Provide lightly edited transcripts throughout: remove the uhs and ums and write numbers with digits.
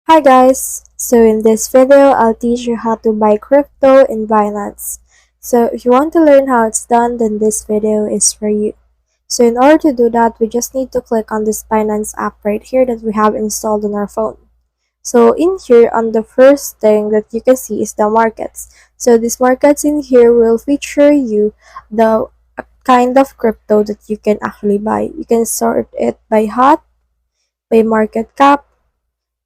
Hi guys! So in this video, I'll teach you how to buy crypto in Binance. So if you want to learn how it's done, then this video is for you. So in order to do that, we just need to click on this Binance app right here that we have installed on our phone. So in here, on the first thing that you can see is the markets. So these markets in here will feature you the kind of crypto that you can actually buy. You can sort it by hot, by market cap,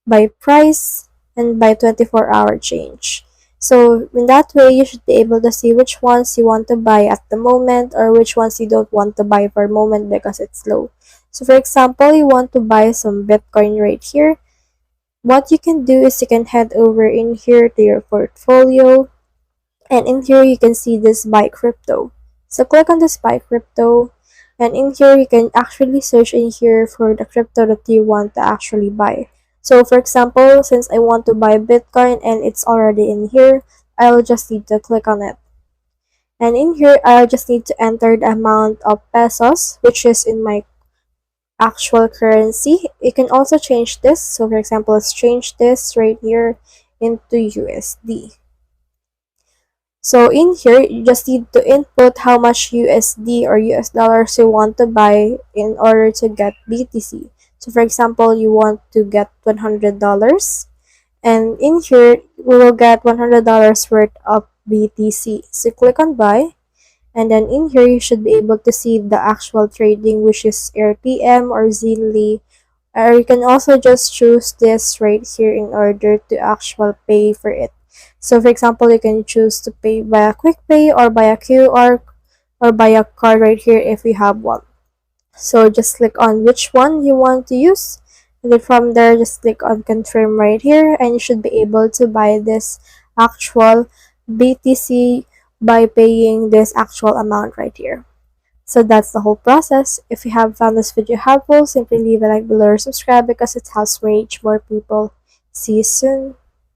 by price, and by 24-hour change. So in that way, you should be able to see which ones you want to buy at the moment or which ones you don't want to buy for a moment because it's low. So for example, you want to buy some Bitcoin right here. What you can do is you can head over in here to your portfolio, and in here you can see this buy crypto. So click on this buy crypto, and in here you can actually search in here for the crypto that you want to actually buy. So for example, since I want to buy Bitcoin and it's already in here, I'll just need to click on it. And in here, I'll just need to enter the amount of pesos, which is in my actual currency. You can also change this. So for example, let's change this right here into USD. So in here, you just need to input how much USD or US dollars you want to buy in order to get BTC. So for example, you want to get $100, and in here, we will get $100 worth of BTC. So click on buy, and then in here, you should be able to see the actual trading, which is RPM or Zenly. Or you can also just choose this right here in order to actual pay for it. So for example, you can choose to pay by a quick pay or by a QR or by a card right here if you have one. So just click on which one you want to use, and then from there just click on confirm right here, and you should be able to buy this actual BTC by paying this actual amount right here. So that's the whole process. If you have found this video helpful, simply leave a like below or subscribe because it helps reach more people. See you soon.